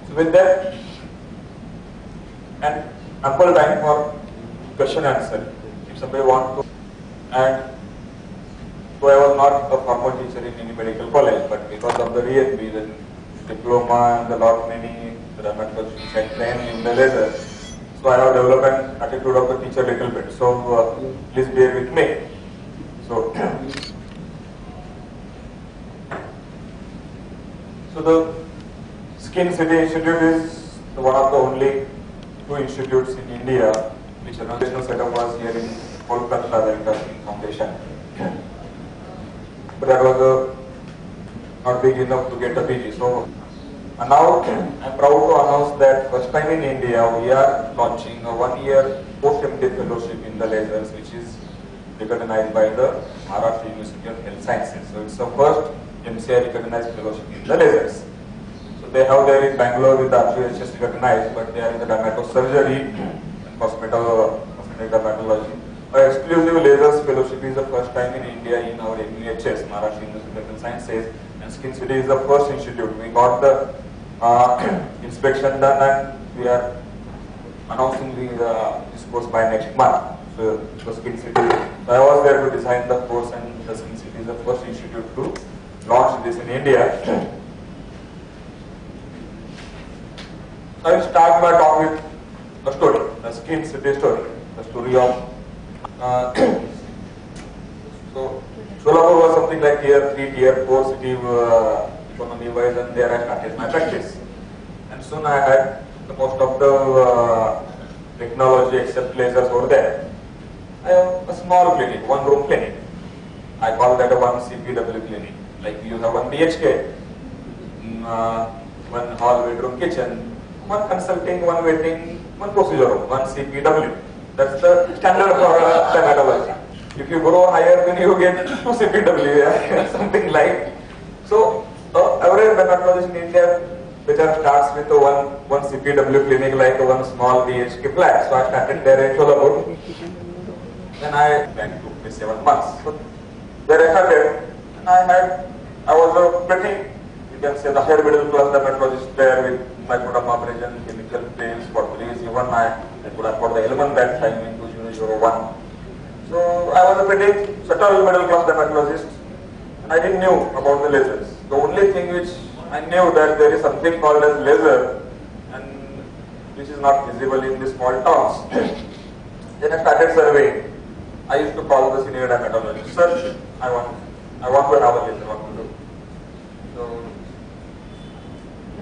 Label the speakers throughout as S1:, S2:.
S1: So with that, and ample time for question answer, if somebody wants to, and so I was not a former teacher in any medical college, but because of the DSB, the diploma and the lot many dermatologists had trained in the laser, so I have developed an attitude of the teacher a little bit. So please bear with me. So, the Skin City Institute is one of the only two institutes in India which the national setup was here in Kolkata, the Skin Foundation. But that was not big enough to get a PG. So now I'm proud to announce that first time in India we are launching a 1-year post-MD fellowship in the lasers, which is recognized by the Maharashtra University of Health Sciences. So it's the first MCI recognized fellowship in the lasers. So they have there in Bangalore with the RGHS recognized, but they are in the dermatosurgery and cosmetic dermatology. Our exclusive lasers fellowship is the first time in India in our MUHS, Maharashtra University of Health Sciences, and Skin City is the first institute. We got the inspection done and we are announcing this course by next month. So Skin City. So I was there to design the course, and the Skin City is the first institute to launch this in India. So I will start my talk with a story, the Skin City story, the story of. So Solapur was something like tier 3, tier 4 city economy wise, and there I started my practice. And soon I had the most of the technology except lasers over there. I have a small clinic, 1-room clinic. I call that a 1 CPW clinic. Like you have 1 BHK, 1 hall, bedroom, kitchen, 1 consulting, 1 waiting, 1 procedure room, 1 CPW. That's the standard for dermatology. If you grow higher, then you get 2 CPW, something like. So, average dermatologist in India, which starts with one CPW clinic, like 1 small BHK flat. So I started there in Solapur. Then I took me 7 months. So there I started, and I was a pretty, you can say, the higher middle class dermatologist there with microdermabrasion, chemical paints, porphyries. Even I could afford the element that time in 2001. So I was a pretty subtle middle class dermatologist, and I didn't know about the lasers. The only thing which I knew that there is something called as laser, and which is not visible in the small towns. Then I started surveying. I used to call the senior dermatologist, sir, I want to have a laser, what to do? So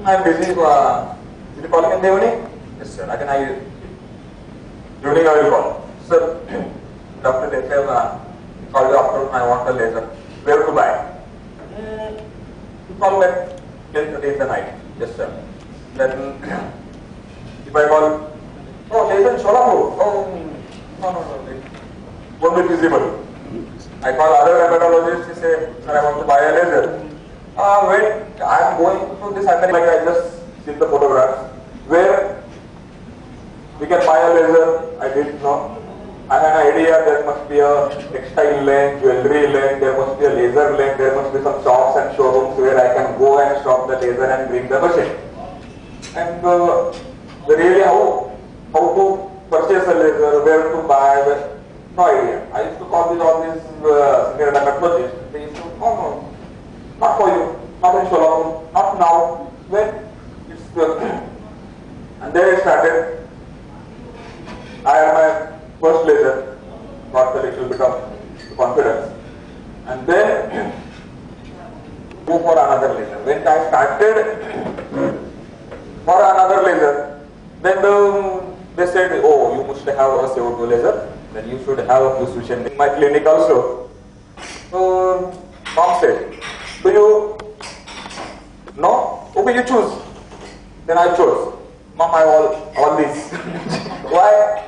S1: I'm busy. Did you call me in the evening? Yes, sir. Evening I will call. Sir, Dr. Dekev called you afternoon, I want a laser. Where to buy? Call back 10:30 in the night. Yes, sir. Then if I call, oh, laser in Solapur. Oh, no. Won't be feasible. I call other dermatologists, he say, sir, I want to buy a laser. Wait, I am going to this America, like I just seen the photographs, where we can buy a laser. I didn't know. I had an idea there must be a textile lane, jewelry lane, there must be a laser lane, there must be some shops and showrooms where I can go and shop the laser and bring the machine. And really how to purchase a laser, where to buy, no idea. I used to call all these senior dermatologists. They used to, no, not for you, not in Solapur, not now. When it's and there I started. I had my first laser, got a little bit of confidence, and then go for another laser. When I started for another laser, then they said, oh, you must have a CO2 laser, then you should have a physician in my clinic also. So mom said, do you know? Okay, you choose. Then I chose. Mom, I all this. Why?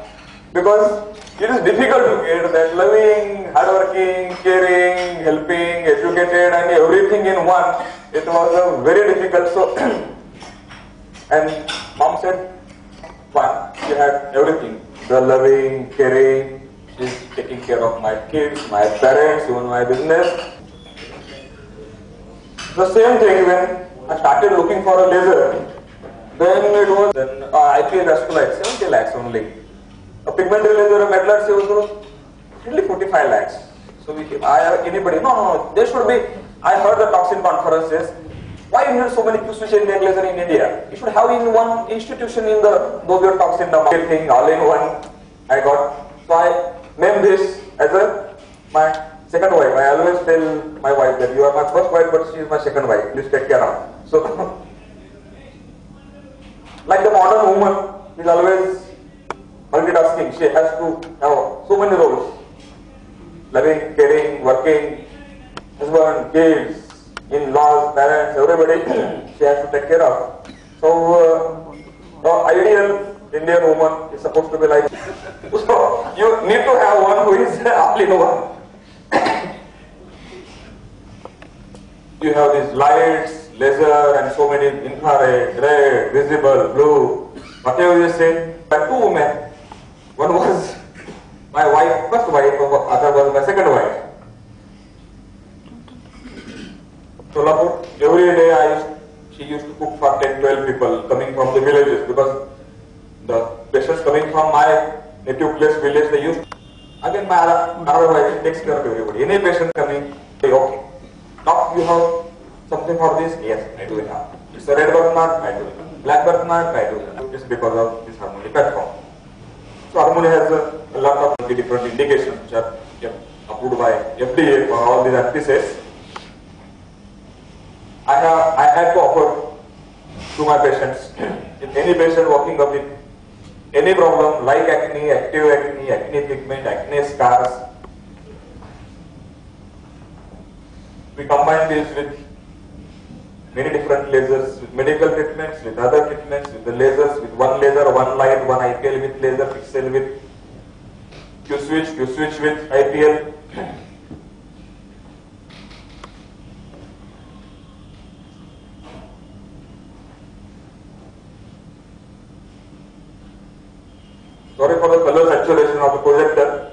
S1: Because it is difficult to get that loving, hardworking, caring, helping, educated, and everything in one. It was very difficult. So, and mom said, one, she had everything. The loving, caring, she's taking care of my kids, my parents, even my business. The same thing when I started looking for a laser, Then it was IPL vasculitis, 70 lakhs only. A pigmented laser, a medlar also only 45 lakhs. So anybody, no, there should be, I heard the talks in conferences, why you need so many Q-switch and laser in India? You should have in one institution in the, those were talks in the market thing, all in one, I got. So I named this as my second wife. I always tell my wife that you are my first wife, but she is my second wife. Please take care of. So, like the modern woman is always multitasking. She has to have so many roles: loving, caring, working, husband, kids, in-laws, parents, everybody. She has to take care of. So, the ideal Indian woman is supposed to be like. So you need to have one who is all in one. You have these lights, laser, and so many infrared, red, visible, blue. Whatever you say, but two women. One was my wife, first wife, other was my second wife. Solapur, every day she used to cook for 10, 12 people coming from the villages because the patients coming from my native place, village, they used to. Again, my other wife takes care of everybody. Any patient coming, say, okay. Now you have something for this? Yes, I do it now. It's a red birthmark, I do it. Black birthmark, I do it. It's because of this Harmony platform. So Harmony has a lot of different indications which are approved by FDA for all these antitheses. I had to offer to my patients, if any patient walking up with any problem like acne, acne pigment, acne scars, we combine this with many different lasers, with medical treatments, with other treatments, with the lasers, with one laser, one light, one IPL with laser, pixel with Q-switch with IPL. Sorry for the color saturation of the projector,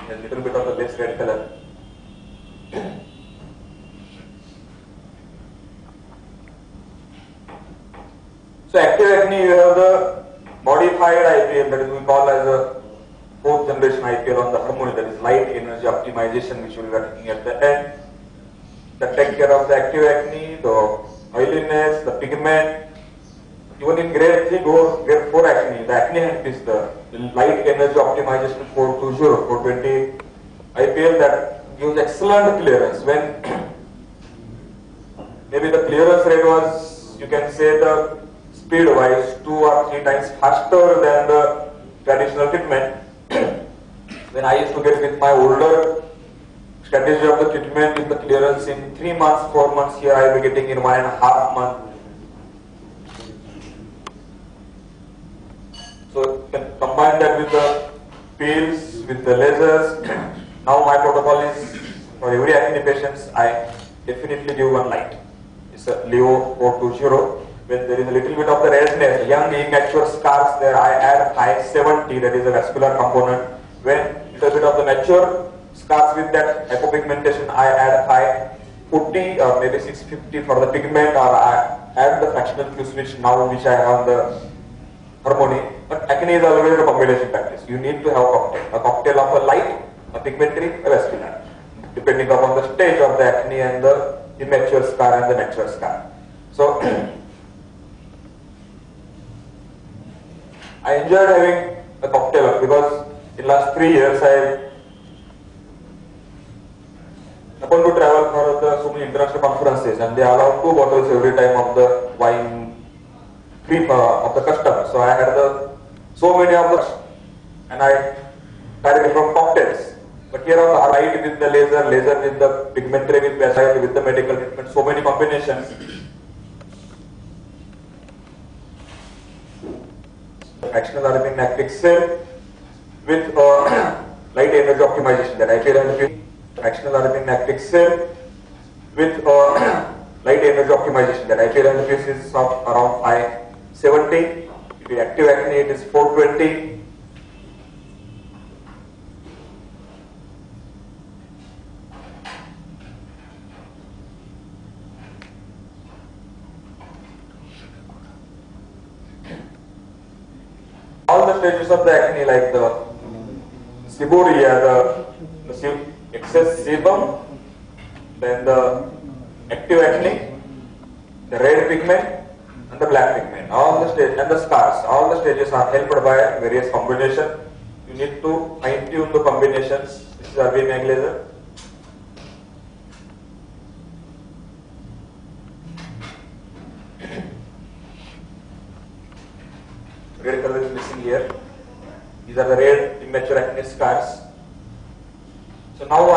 S1: a little bit of the less red color. So active acne, you have the modified IPL, that is we call as a fourth generation IPL on the Harmony, that is light energy optimization, which we will be looking at the end. That take care of the active acne, the oiliness, the pigment. Even in grade 3 or grade 4 acne, the acne is the light energy optimization 420 IPL that gives excellent clearance. When maybe the clearance rate was, you can say the speed wise 2 or 3 times faster than the traditional treatment. When I used to get with my older strategy of the treatment with the clearance in 3 months, 4 months, here I will be getting in 1.5 months. So you can combine that with the pills, with the lasers. Now my protocol is for every acne patients, I definitely give one light. It's a Leo 420. When there is a little bit of the redness, young immature scars there, I add high 70, that is a vascular component. When little bit of the mature scars with that hypopigmentation, I add high 40 or maybe 650 for the pigment, or I add the fractional Q-switch now which I have the Harmony. But acne is always a combination practice. You need to have a cocktail of a light, a pigmentary, a vascular, depending upon the stage of the acne and the immature scar and the mature scar. So I enjoyed having a cocktail because in last 3 years I happened to travel for so many international conferences, and they allow 2 bottles every time of the wine free of the customer. So I had so many of those, and I tried different cocktails. But here on the light with the laser with the pigmentary, with vascular, with the medical treatment, so many combinations. Fractional aromatic active cell with light energy optimization, that I feel fractional aromatic active cell with light energy optimization, that I feel is of around 570. If the active acne, it is 420. stages of the acne, like the seborrhea, the excess sebum, then the active acne, the red pigment, and the black pigment. All the stages and the scars. All the stages are helped by various combinations. You need to fine tune the combinations. This is RBM laser. Red color is missing here. These are the red immature acne scars. So now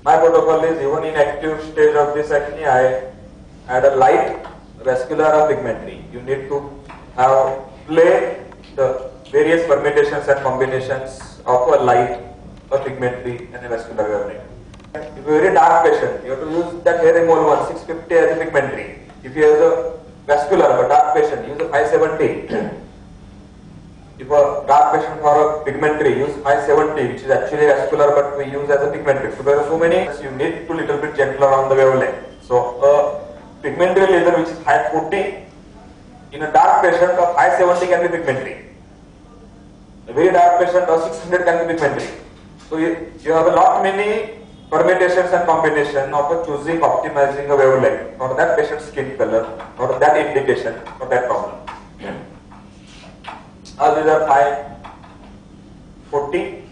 S1: my protocol is, even in active stage of this acne, I add a light vascular or pigmentary. You need to play the various permutations and combinations of a light, a pigmentary, and a vascular wavelength. If you are a very dark patient, you have to use that hair removal one 650 as a pigmentary. If you have a vascular but dark patient, use a 570. If a dark patient for a pigmentary, use 570, which is actually vascular but we use as a pigmentary. So there are so many, you need to little bit gentler on the wavelength. So a pigmentary laser which is 540, in a dark patient of 570 can be pigmentary. A very dark patient of 600 can be pigmentary. So you have a lot many permutations and combination of choosing, optimizing a wavelength for that patient's skin color, for that indication, for that problem. Now these are 540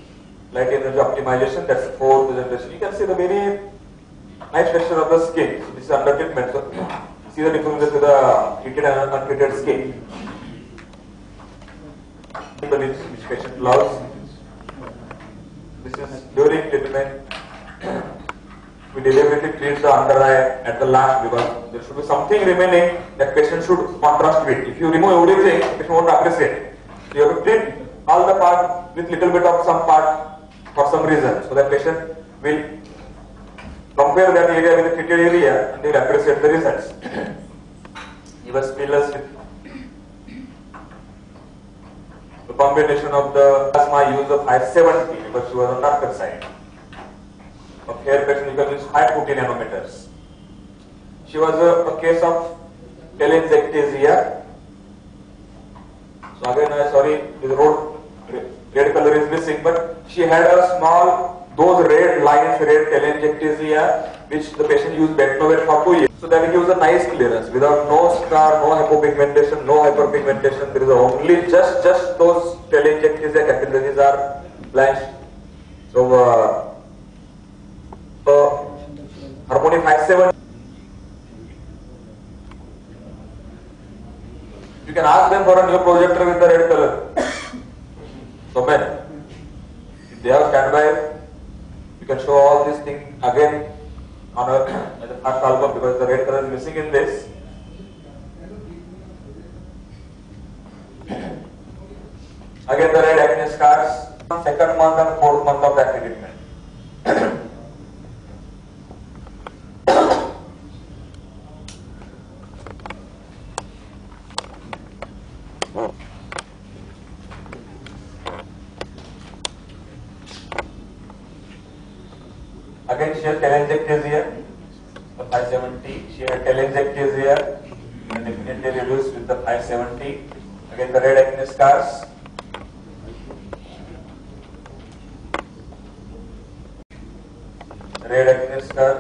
S1: light energy optimization, that's the fourth presentation. You can see the very nice texture of the skin. So this is under treatment. So see the difference with the treated and untreated skin. Which patient loves. This is during treatment. We deliberately treat the under eye at the last because there should be something remaining that patient should contrast with. If you remove everything, patient won't appreciate. So you have to treat all the part with little bit of some part for some reason, so that patient will compare that area with the treated area and they will appreciate the results. He was fearless with the combination of the plasma use of 570 because she was on darker side. Of hair patient, you can use 540 nanometers. She was a case of telangiectasia. So again, sorry, the red color is missing, but she had a small, those red lines, red telangiectasia, which the patient used Betnovet for 2 years. So that gives a nice clearance without no scar, no hypopigmentation, no hyperpigmentation. There is only just those telangiectasia capillaries are blanched. So Harmony 570. You can ask them for a new projector with the red color. So man, if they have standby, you can show all these things again on the first album because the red color is missing in this. Again the red acne scars. Second month and fourth month of that treatment. Again she had telangiectasia, the 570, she had telangiectasia, and definitely reduced with the 570. Again the red acne scars. Red acne scar.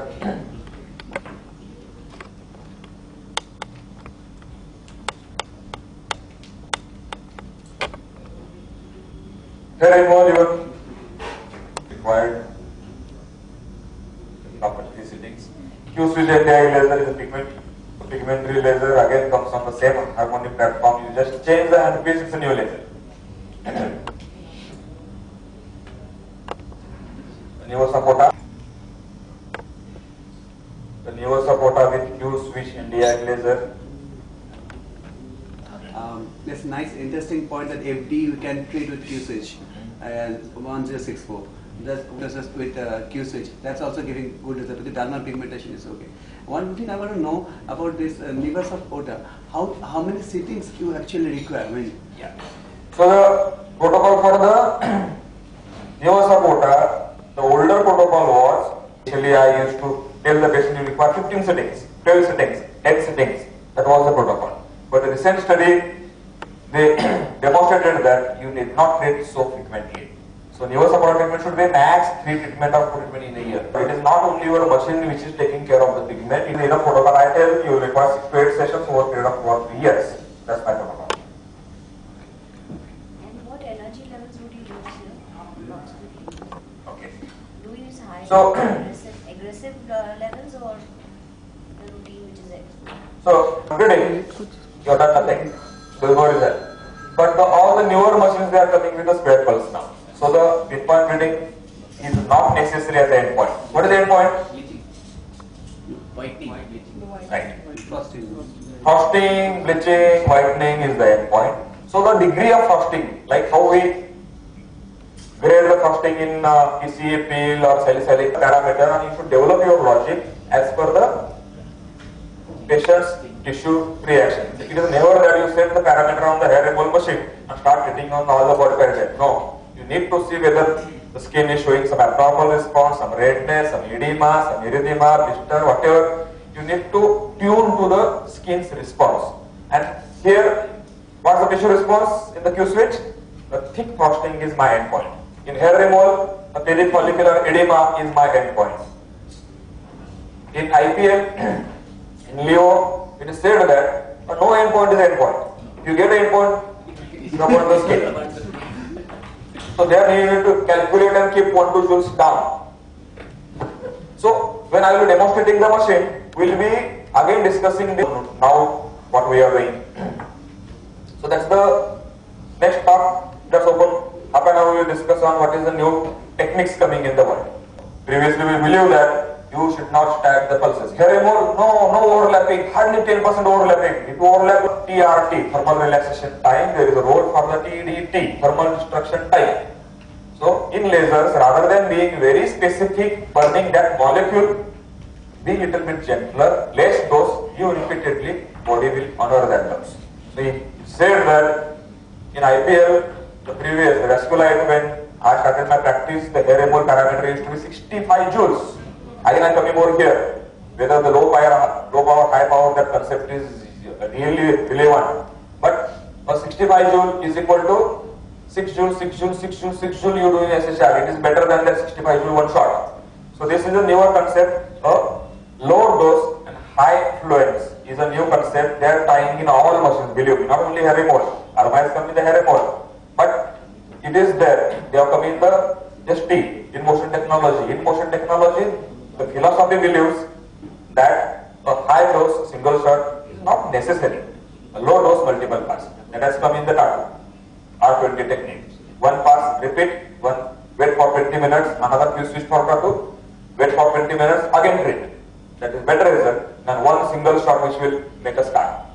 S1: Hair removal even required proper 3 sittings. Q-switch anti-eye laser is a pigmentary laser, again comes on the same harmonic platform. You just change the handpiece, it's a new laser. The newer supporter with Q-switch anti-eye laser.
S2: That's a nice, interesting point that FD you can treat with Q-switch and 1064. That's just with Q-switch. That's also giving good result. The dermal pigmentation is okay. One thing I want to know about this nevus of Ota. How many sittings you actually require? I mean,
S1: yeah. So the protocol for the nevus of Ota, the older protocol was actually I used to tell the patient you require 15 sittings, 12 sittings, 10 sittings. That was the protocol. But the recent study, they demonstrated that you need not treat so frequently. So neurosupportive treatment should be max 3 treatment or 4 treatment in a year. It is not only your machine which is taking care of the pigment. In a protocol I tell you require 6 to 8 sessions over a period of 2 or 3 years. That's my protocol.
S3: And what energy levels would you use here? Approximately.
S1: Okay.
S3: Do you use high
S1: So
S3: aggressive levels or the routine which is extra?
S1: So today you have done nothing. The goal is that. But all the newer machines, they are coming with the square pulse now. So the midpoint reading is not necessary as the endpoint. What is the endpoint?
S4: Bleaching. Whitening.
S1: Right.
S2: Frosting.
S1: Frosting, bleaching, whitening is the endpoint. So the degree of frosting, like how we grade the frosting in PCA, peel or salicylic parameter, and you should develop your logic as per the patient's tissue reaction. It is never that you set the parameter on the hair removal machine and start hitting on all the body parts. No, you need to see whether the skin is showing some abnormal response, some redness, some edema, some erythema, blister, whatever. You need to tune to the skin's response. And here, what's the tissue response in the Q switch? The thick frosting is my endpoint. In hair removal, the perifollicular edema is my endpoint. In IPL, in Leo, it is said that no endpoint is endpoint. If you get an endpoint, you know about the skin. So there you need to calculate and keep 1-2 joules down. So when I will be demonstrating the machine, we will be again discussing this now what we are doing. So that's the next talk that's open. Up and now we will discuss on what is the new techniques coming in the world. Previously we believe that you should not stack the pulses. Hair removal, no overlapping, hardly 10% overlapping. If you overlap TRT, thermal relaxation time, there is a role for the TDT, thermal destruction time. So in lasers, rather than being very specific, burning that molecule, be little bit gentler, less dose, you repeatedly, body will honor that dose. So he said that in IPL, the previous, the vasculite, when I started my practice, the hair removal parameter used to be 65 joules. Again, I am coming over here. Whether the low power, high power, that concept is really relevant. But a 65 joule is equal to 6 joule, 6 joule, 6 joule, 6 joule you do in SHR. It is better than that 65 joule one shot. So this is a newer concept of low dose and high fluence is a new concept. They are trying in all machines, believe me, not only hair removal. Arma has come in the hair removal. But it is there. They have come in the ST, in motion technology. In motion technology, the philosophy believes that a high dose single shot is not necessary. A low dose multiple pass. That has come in the TATU, R20 technique. One pass, repeat, one wait for 20 minutes, another Q switch for TATU, wait for 20 minutes, again treat. That is better result than one single shot which will make a scar.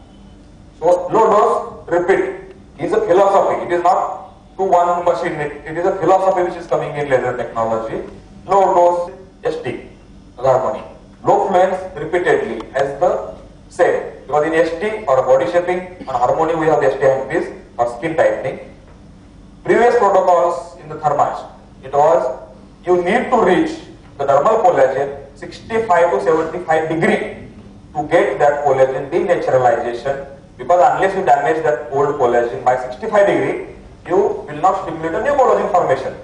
S1: So low dose, repeat is a philosophy. It is not to one machine. It is a philosophy which is coming in laser technology. Low dose, ST. Harmony. Low fluence repeatedly as the same. Because in ST or body shaping and harmony we have the ST handpiece or skin tightening. Previous protocols in the thermage, it was you need to reach the dermal collagen 65 to 75 degree to get that collagen denaturalization, because unless you damage that old collagen by 65 degree, you will not stimulate a new collagen formation.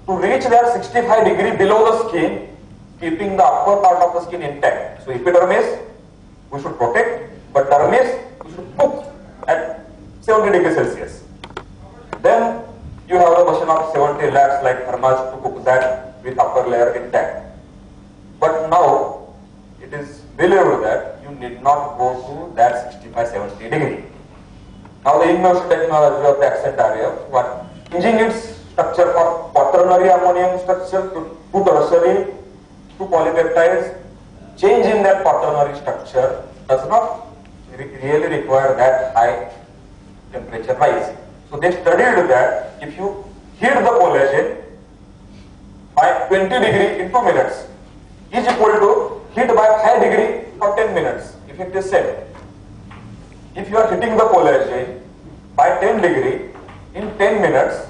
S1: To reach that 65 degree below the skin, keeping the upper part of the skin intact. So epidermis, we should protect, but dermis, we should cook at 70 degrees Celsius. Then you have a machine of 70 lakhs like thermage to cook that with upper layer intact. But now, it is believed that you need not go to that 65-70 degree. Now the immersion technology of the accent area, what? Changing its structure for quaternary ammonium structure to tertiary, to polypeptides, change in that quaternary structure does not really require that high temperature rise. So they studied that if you heat the collagen by 20 degree in 2 minutes is equal to heat by 5 degree for 10 minutes, if it is same. If you are heating the collagen by 10 degree in 10 minutes,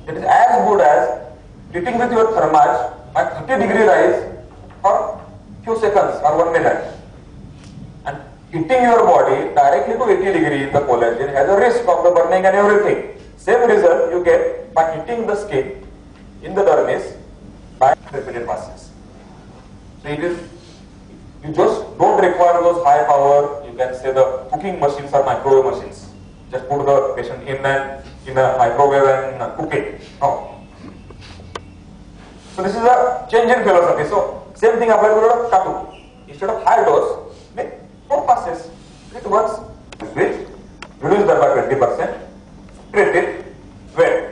S1: it is as good as heating with your thermage by 30 degree rise for few seconds or 1 minute. And hitting your body directly to 80 degrees, the collagen has a risk of the burning and everything. Same result you get by hitting the skin in the dermis by repeated passes. So it is, you just don't require those high power, you can say the cooking machines or microwave machines. Just put the patient in a microwave and cook it. No. So this is a change in philosophy. So same thing applies to the tattoo. Instead of high dose, make 4 passes. It works. Switch, reduce that by 20%, treat it, wait.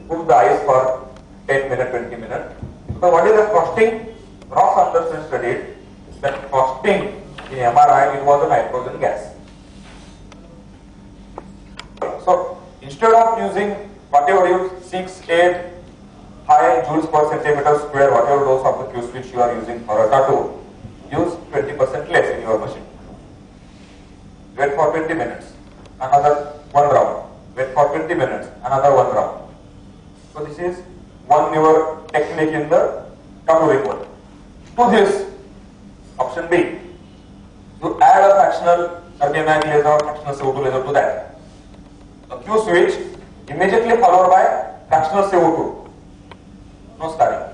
S1: Put the ice for 10 minutes, 20 minutes. So what is the costing? Ross Anderson studied that costing in MRI it was a nitrogen gas. So instead of using whatever you 6, 8 high joules per centimeter square, whatever dose of the Q switch you are using for a tattoo, use 20% less in your machine. Wait for 20 minutes, another 1 round. Wait for 20 minutes, another 1 round. So this is one newer technique in the tattoo removal. To this, option B, you add a fractional RDMag laser or fractional CO2 laser to that. A Q switch immediately followed by fractional CO2. No scarring.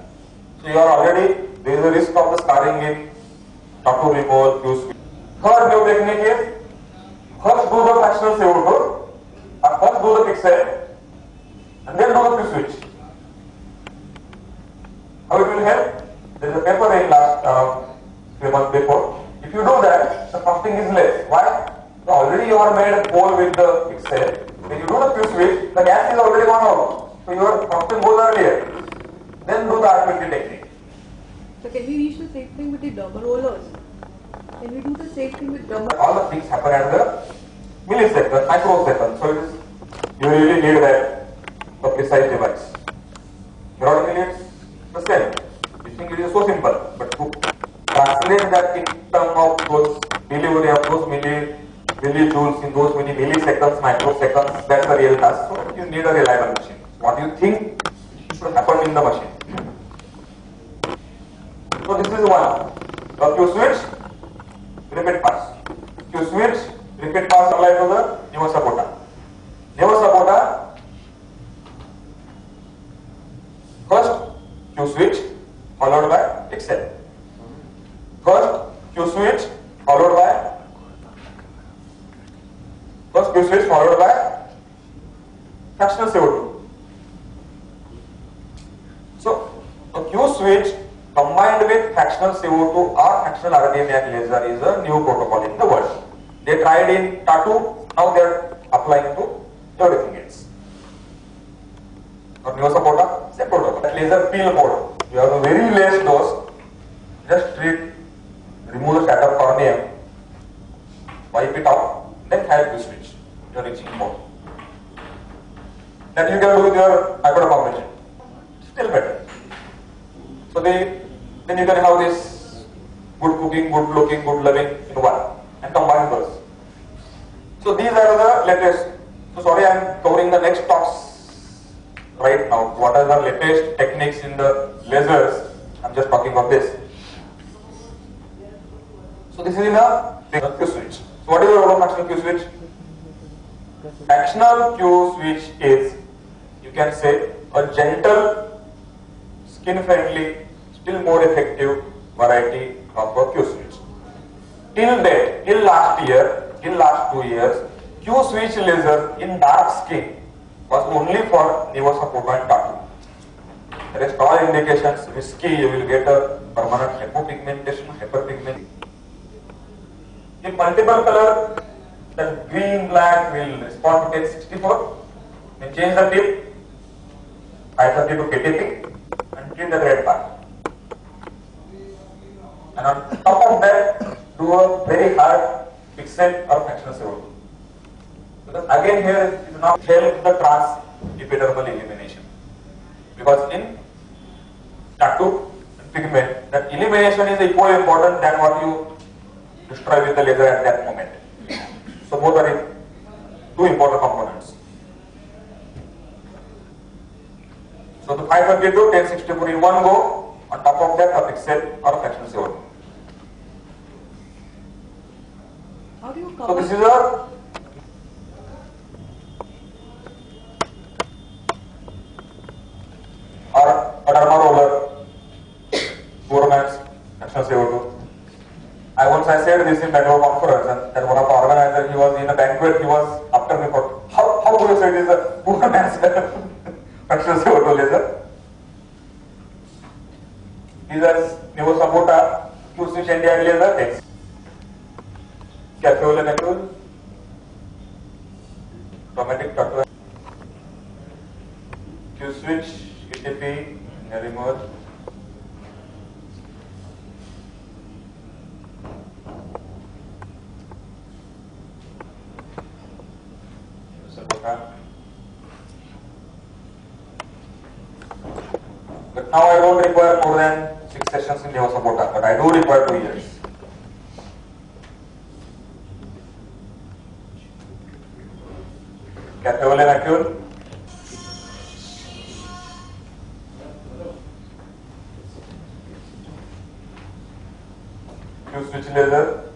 S1: So you are already, there is a risk of the scarring in tattoo removal, Q switch. Third new technique is, first do the fractional CO2, or first do the pixel, and then do the Q switch. How it will help? There is a paper in last 3 months before. If you do that, the costing is less. Why? So already you are made a hole with the pixel. When you do the Q switch, the gas is already gone out. So your costing goes earlier. Then do the R20 technique.
S5: So can we reach the same thing with the dermal rollers? Can we do the same thing with dermal?
S1: All the things happen at the millisecond, microsecond. So it is, you really need a precise device. Periodically it's the same. You think it is so simple, but to translate that in terms of those delivery of those millijoules in those many milliseconds, microseconds, that's the real task. So you need a reliable machine. What do you think should happen in the machine? So this is one. The Q switch, repeat pass. Q switch, repeat pass applied to the Neva Sapota. Neva Sapota, first Q switch followed by Excel. First Q switch followed by fractional CO2. So a Q switch combined with fractional CO2 or fractional RDMag laser is a new protocol in the world. They tried in tattoo, now they are applying to everything else. For Neva Sapota, same protocol. Laser peel mode. You have a very less dose. Just remove the shattered cornea, wipe it out, then have Q switch. Your reaching mode. That you can do with your hypercombination. Still better. So then you can have this good cooking, good looking, good loving in one and combine those. So these are the latest. So sorry, I am covering the next talks right now. What are the latest techniques in the lasers? I am just talking about this. So this is in a Q switch. So what is the role of fractional Q switch? Fractional Q switch is, you can say, a gentle, skin-friendly, still more effective variety of a Q switch. Till last 2 years, Q switch laser in dark skin was only for Neva Sapota and tattoo. The rest all indications risky. You will get a permanent hypopigmentation, hyperpigmentation. In multiple color, the green, black will respond to K64. You change the tip, 530 to KTP, and treat the red part. And on top of that, do a very hard pixel or fractional CO2. Because again here it will not help the trans-epidermal elimination. Because in tattoo and pigment, that elimination is equally important than what you destroy with the laser at that moment. So both are two important components. So the 532, 1064 in one go, on top of that a pixel or a fractional CO2.
S5: How do you
S1: So
S5: cover?
S1: this is a derma roller, poor man's fractional CO2. I said this in Bangalore conference, and that one of the organizers, he was in a banquet, he was after me for how do you say this is a poor man's fractional CO2 laser? These are Nevo Sabota, Q-switch NDI laser, X. Cathode and acute, automatic turbine, Q-switch, ETP, remote. But now I don't require more than 6 sessions in Neo Sabota, but I do require 2 years. Cathode and acute. Q-switch laser,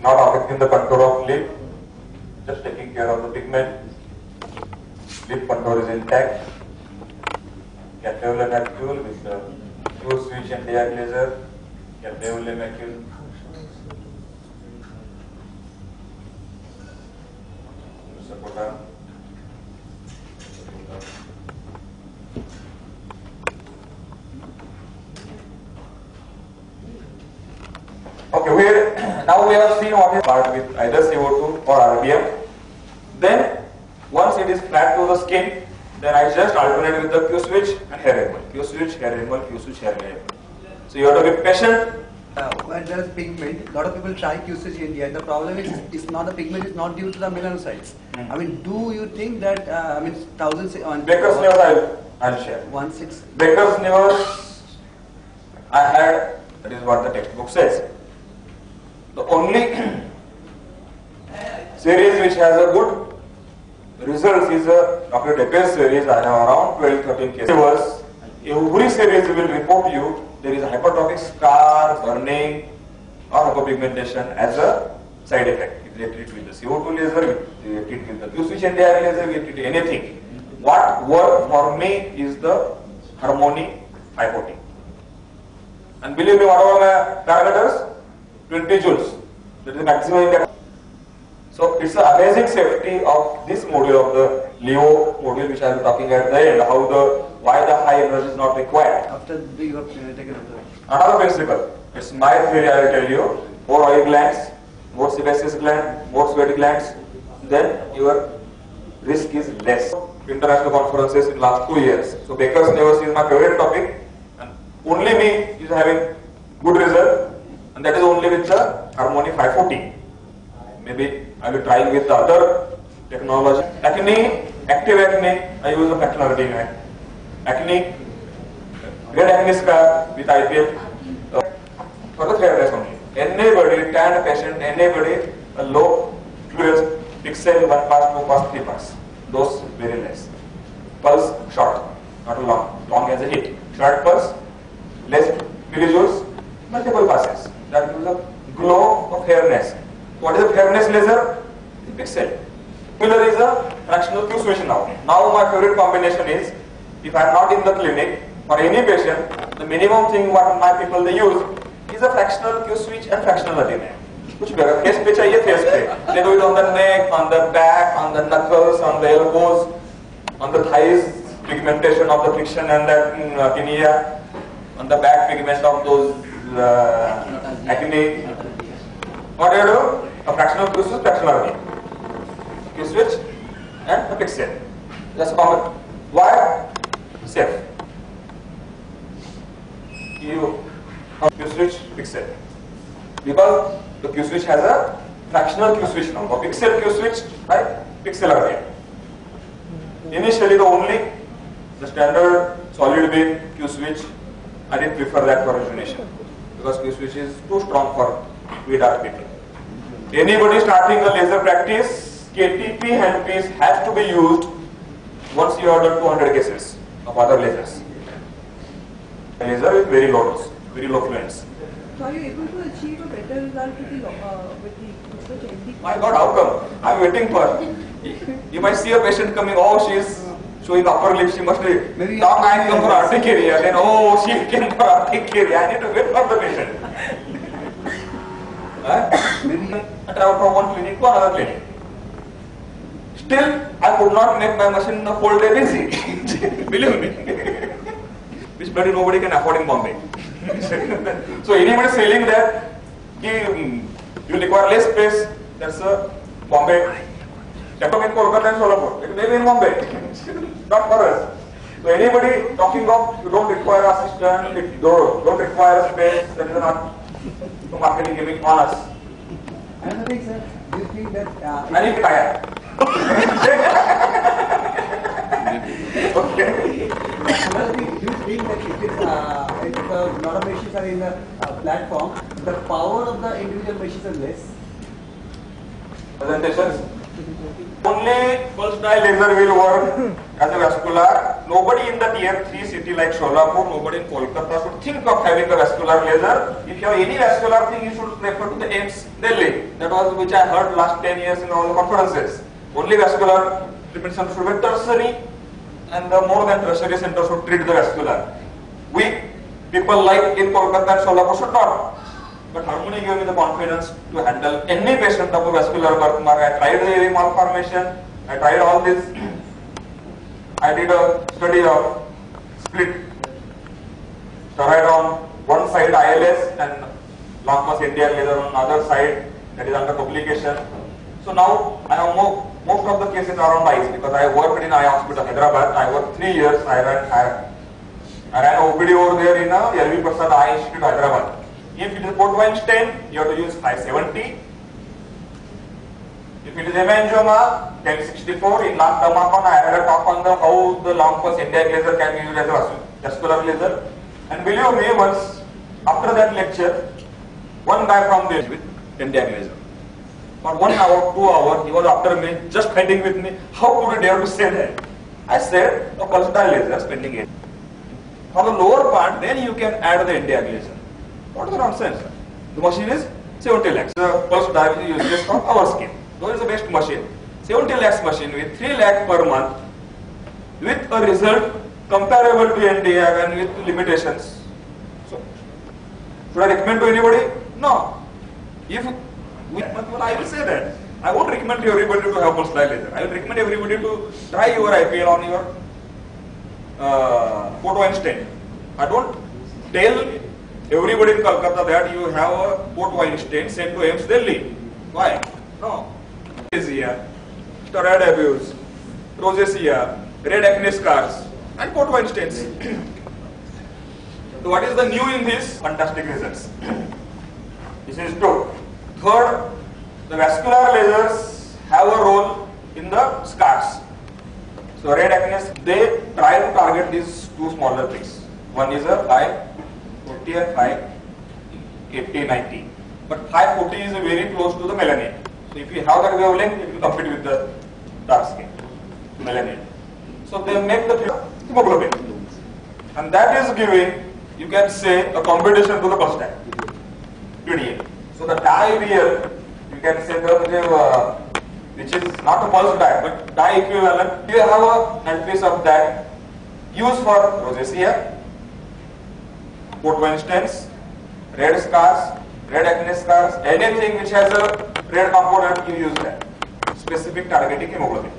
S1: not affecting the contour of lip, just taking care of the pigment. Lip contour is intact. Cathode macule with the Q-switch and DI laser. Cathode macule. Okay, now we have seen what is part with either CO2 or RBM. Then once it is flat to the skin, then I just alternate with the Q-switch and hair removal. Q-switch, hair removal, Q-switch, hair removal. So you have to be patient.
S2: When there is pigment, a lot of people try Q-switch in India. The problem is not the pigment is not due to the melanocytes. I mean, do you think that thousands on
S1: Baker's nerve I'll share.
S2: 1/6
S1: Baker's nerve I had, that is what the textbook says. The only series which has a good results is a Dr. Decker's series. I have around 12-13 cases. Every series will report you there is a hypertrophic scar, burning or hypopigmentation as a side effect. If they treat with the CO2 laser, if they treat with the Q-switch NDI laser, we treat anything. What worked for me is the Harmony 540. And believe me, what are my parameters? 20 joules. That is the maximum index. So it's an amazing safety of this module of the Leo module which I will be talking at the end, why the high energy is not required.
S2: after you have taken up the
S1: Another principle, it's my theory, I will tell you, more oil glands, more sebaceous gland, more sweat glands, then your risk is less. International conferences in last 2 years. So Baker's nerve is my favorite topic, and only me is having good result, and that is only with the Harmony 540. Maybe I will try with the other technology. Acne, active acne, I use a fractional retinol. Acne, red acne scar with IPL for the fairness only. Anybody, tan patient, anybody, a low fluence, pixel, 1 pass, 2 pass, 3 pass. Those very less. Pulse short, not long. Long as a hit. Short pulse, less millijoules, multiple passes. That gives a glow of fairness. What is a fairness laser? The pixel. Similar is a fractional Q-switch now. Now my favorite combination is, if I am not in the clinic, for any patient, the minimum thing what my people they use is a fractional Q-switch and fractional retinol. कुछ भी अगर face पे चाहिए face पे, they do it on the neck, on the back, on the knuckles, on the elbows, on the thighs, pigmentation of the friction and the tinea, on the back pigment of those acne. What do you do? A fractional Q-switch, fractional retinol. Q-switch and a pixel. That's common. Why? Safe. Q-switch, pixel. Because the Q-switch has a fractional Q-switch now. A pixel Q-switch, right? Pixel array. Initially the standard solid beam Q-switch, I didn't prefer that for origination. Because Q-switch is too strong for we dark people. Anybody starting a laser practice, KTP handpiece has to be used once you have done 200 cases of other lasers. A laser with very low dose, very low fluence.
S5: So are you able to achieve a better result with the research MD?
S1: My God, how come? I'm waiting for. You might see a patient coming, oh, she is showing upper lip, she must be.
S2: Maybe
S1: Doc, I come for urticaria. Then, oh, she came for urticaria. I need to wait for the patient.
S2: Maybe
S1: I travel from one clinic to another clinic. Still, I could not make my machine the whole day busy. Believe me. Which bloody nobody can afford in Bombay. So anybody selling that, you require less space, that's Bombay. Laptop in Kolkata and Solapur. It may be in Bombay. Not for us. So anybody talking of you don't require assistant, you don't require space, that is not marketing gimmick on us.
S2: another thing, sir. Do you think that
S1: I need to tire. Okay.
S2: another thing, do you think that if a lot of machines are in the platform, the power of the individual machines are less?
S1: Presentations. Only pulse dye laser will work as a vascular. Nobody in the tier 3 city like Solapur, nobody in Kolkata should think of having a vascular laser. If you have any vascular thing, you should refer to the AIMS Delhi. That was which I heard last 10 years in all the conferences. Only vascular treatment center should be tertiary, and the more than tertiary center should treat the vascular. We people like in Kolkata and Solapur should not. But Harmony gave me the confidence to handle any patient of a vascular birthmark. I tried the AV malformation, I tried all this. I did a study of split steroid on one side ILS and long pulse India laser on another side, that is under publication. So now I have most of the cases are on eyes because I worked in eye hospital Hyderabad. I worked 3 years. I ran OPD over there in a LV Prasad Eye Institute Hyderabad. If it is port wine stain, you have to use 570. If it is hemangioma, 1064. In last Dhamakon, I had a talk on how the long pulse India laser can be used as a vascular laser. And believe me, once after that lecture, one guy from there with India laser. For 1 hour, 2 hours, he was after me, just fighting with me. How could you dare to say that? I said, a pulse dye laser spending it. For the lower part, then you can add the India laser. What is the nonsense? The machine is 70 lakhs. The pulse dye is useless for our skin. Though is the best machine. 70 lakhs machine with 3 lakh per month, with a result comparable to India and with limitations. So, should I recommend to anybody? No. If I will say that. I won't recommend to everybody to have pulse dye laser. I will recommend everybody to try your IPL on your photo and stain. I don't tell everybody in Kolkata that you have a port wine stain sent to AIMS Delhi. Why? No. Rosacea, steroid abuse, rosacea, red acne scars, and port wine stains. So what is the new in this? Fantastic results. This is true. Third, the vascular lasers have a role in the scars. So red acne, they try to target these two smaller things. One is a 540 and 580, 90. But 540 is very close to the melanin. So if you have that wavelength, it will compete with the dark skin, melanin. So they make the hemoglobin. And that is giving, you can say, a competition to the pulse dye, PDA. So the dye real, you can say which is not a pulse dye, but dye equivalent. You have a entries of that used for rosacea, port wine stains, red scars, red acne scars, anything which has a red component, you use that. Specific targeting hemoglobin.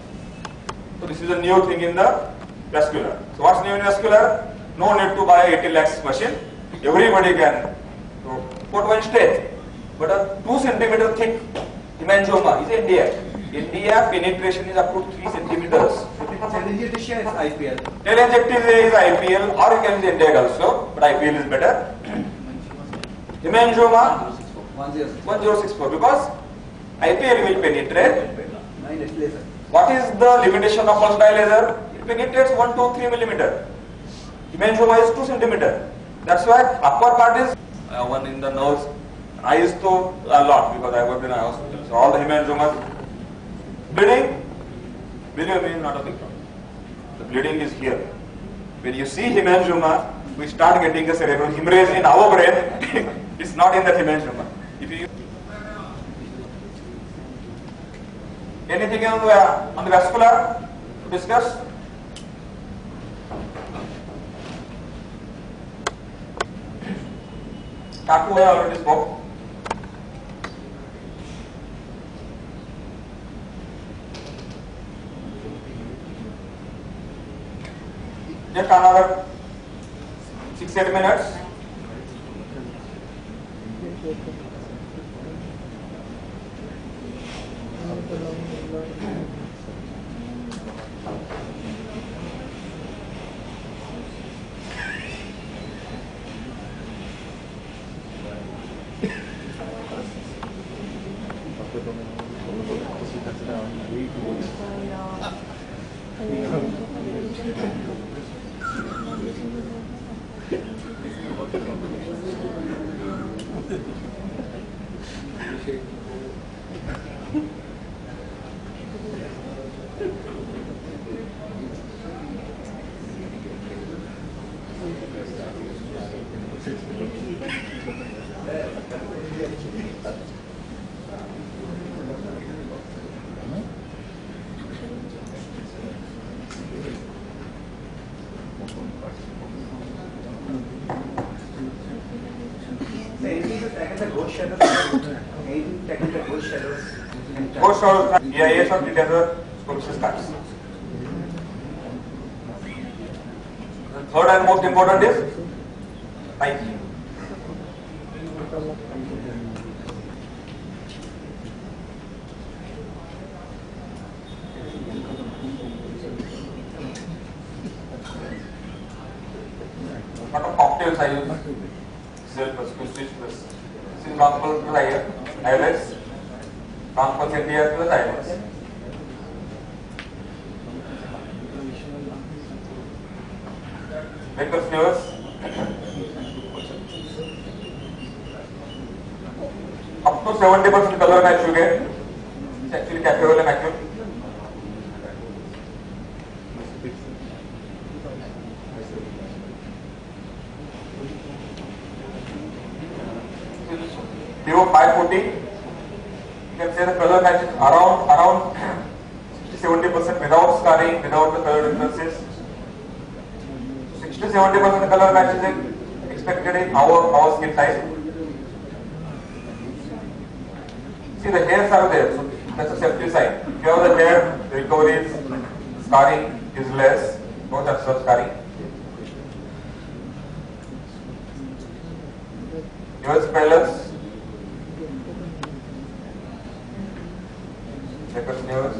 S1: So this is a new thing in the vascular. So what's new in vascular? No need to buy 80 lakhs machine. Everybody can. So port wine stain. But a 2 centimeter thick hemangioma is India. India penetration is up to 3 centimeters.
S2: Telangiectasia is IPL.
S1: Telangiectasia is IPL, or you can use India also, but IPL is better. Hemangioma 1064 because IPL will penetrate. What is the limitation of pulse dye laser? It penetrates 1 to 3 millimeter. Hemangioma is 2 centimeter. That's why upper part is one in the nose. I used to a lot because I worked in a hospital. So all the hemangiomas. Bleeding, believe me, not a big problem. The bleeding is here. When you see hemangioma, we start getting a cerebral hemorrhage in our brain. It's not in that image number. If you anything on the vascular to discuss? Taku I already spoke. Just another 6-8 minutes. Ghost shadows, EIS or detector scoliosis cuts. Third and most important is light. What are cocktails I use? Cell plus Q-switch plus Synchronous plus ILS, Transfer CTR plus ILS. Vector nerves. Up to 70% color match you get. It's actually capable and accurate. Below 540, you can say the color match is around 60-70% without scarring, without the color differences. 60-70% color match is expected in our skin type. See, the hairs are there, so that's a safety sign. If you have the hair, the recovery is scarring is less, no such scarring. Yours pellets. Nerves.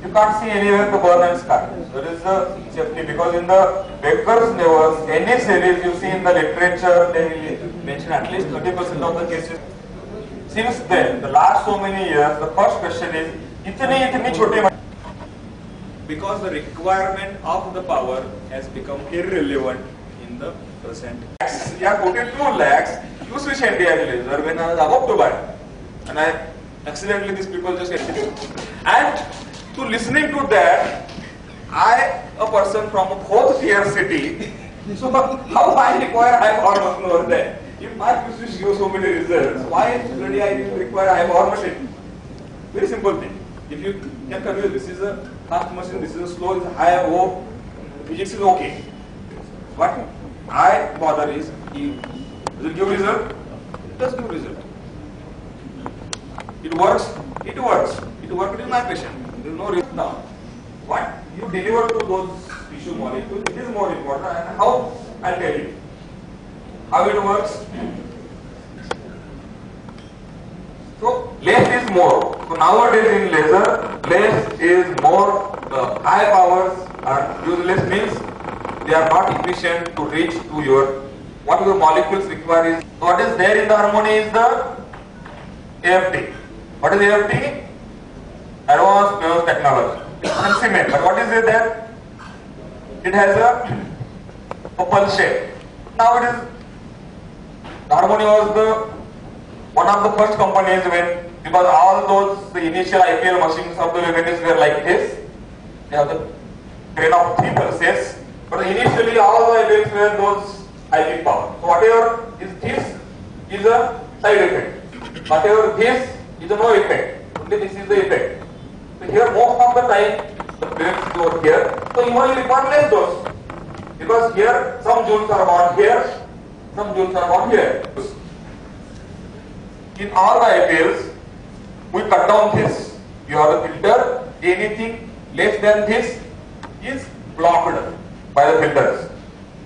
S1: You can't see anywhere the burn and scar. There is the safety because in the Becker's nerves, any series you see in the literature, they will mention at least 30% of the cases. Since then, the last so many years, the first question is, itni chote. Because the requirement of the power has become irrelevant in the present. Yeah, quoted 2 lakhs, you switch anti-aging laser when I was about to buy. And I accidentally these people just and to listening to that, I a person from a 4th tier city, so how I require high power machine over there? If my switch gives so many results, why really I require high power machine? Very simple thing. If you can convey this is a fast machine, this is a slow, it's a high O, physics is okay. What I bother is, does it give result? It does give result. It works. It works. It worked in my patient. There is no risk now. What you deliver to those tissue molecules, it is more important. And how? I'll tell you. How it works. So less is more. So nowadays in laser, less is more. The high powers are useless means they are not efficient to reach to your what your molecules require is what is there in the harmony is the AFT. What is AFT? Advanced Fuse Technology. It's cement. But what is it there? It has a pulse shape. Now it is, the Harmony was one of the first companies when, because all those the initial IPL machines of the Lebanese were like this. They have the grain of 3 pulses. But initially all the events were those high peak power. So whatever is this is a side effect. Whatever this is a no effect. Only this is the effect. So here most of the time the clearance is over here. So you only require less dose. Because here some joules are about here, some joules are about here. In all the IPLs, we cut down this. You have the filter. Anything less than this is blocked by the filters.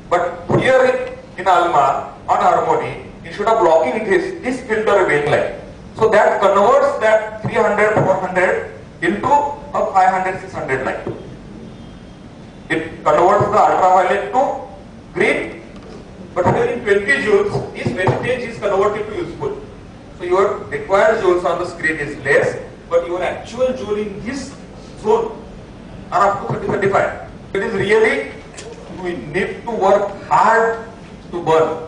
S1: But here in Alma, on harmony, instead of blocking this filter wavelength. So that converts that 300, 400 into a 500, 600 light. It converts the ultraviolet to green, but here in 20 joules, this wastage is converted to useful. So your required joules on the screen is less, but your actual joule in this zone are up to 30-35. It is really, we need to work hard to burn.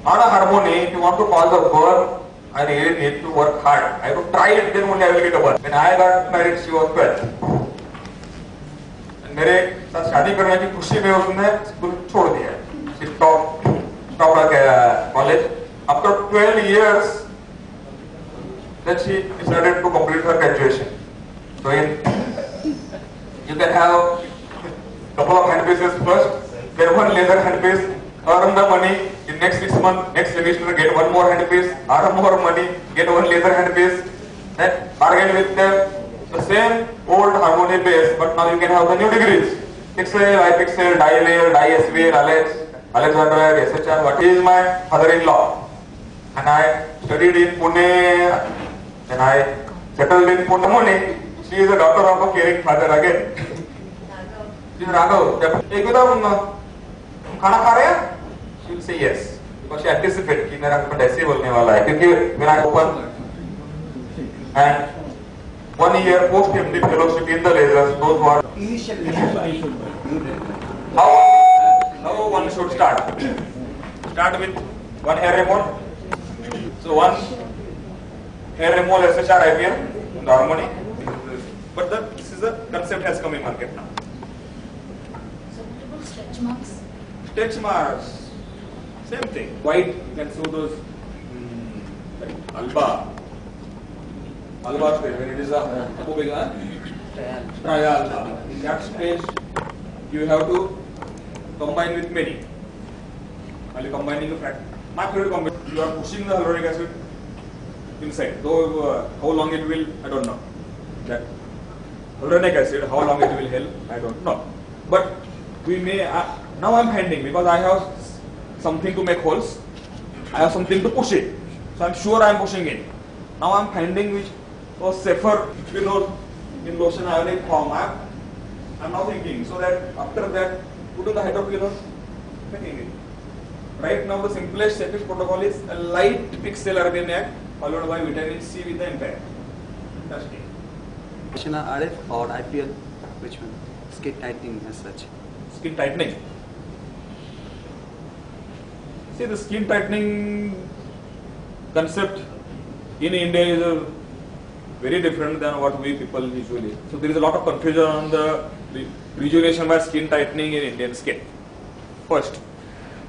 S1: On a harmony, if you want to cause a burn, I really need to work hard. I have to try it, then only I will get a burn. When I got married, she was 12. And मेरे साथ शादी करने की खुशी में उसने school छोड़ दिया. She stopped college. After 12 years, then she decided to complete her graduation. So you can have couple of handpieces first, then one laser handpiece, earn the money. In next 6 months, next semester, get one more handpiece, earn more money, get one laser handpiece, then bargain with them. The same old harmony base, but now you can have the new degrees. Pixel, iPixel, dye layer, dye SVL, Alexander, SHR. What is my father-in-law? And I studied in Pune, then I settled in Pune. She is a daughter of a caring father again. She is Raghav. खाना खा रहे हैं? She will say yes, because she anticipates कि मेरा husband ऐसे बोलने वाला है. क्योंकि when I open and 1 year post MD fellowship in the lasers, those who are
S2: Initially,
S1: how one should start. Start with one hair remote. So one hair remote SHR IPL in the harmony. But this is a concept has come in market now.
S3: So what about stretch marks?
S1: Stretch marks, same thing. White, you can show those like alba stage when it is a trial. In that stage, you have to combine with many. While combining the fraction, my favorite combination, you are pushing the hyaluronic acid inside. Though how long it will, I don't know. That hyaluronic acid, how long it will help, I don't know. But we may. Now I am handing because I have something to make holes. I have something to push it. So I am sure I am pushing it. Now I am handing which was safer, in lotion ionic form. I am now thinking so that after that, put on the hydroquinone, taking it. Right now the simplest, safest protocol is a light pixel arginine followed by vitamin C with the impact. Interesting.
S2: RF or IPL, which one? Skin tightening as such.
S1: Skin tightening. See, the skin tightening concept in India is very different than what we people usually. So there is a lot of confusion on the rejuvenation by skin tightening in Indian skin. First,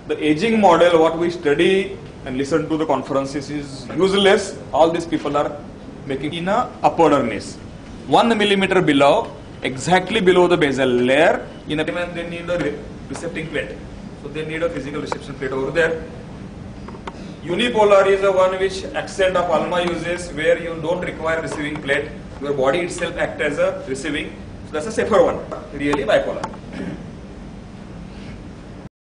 S1: the aging model, what we study and listen to the conferences is useless. All these people are making in a upper dermis. 1 millimeter below, exactly below the basal layer, in a man they need a recepting plate. So they need a physical reception plate over there. Unipolar is the one which accent of Alma uses, where you don't require receiving plate. Your body itself acts as a receiving. So that's a safer one. Really bipolar.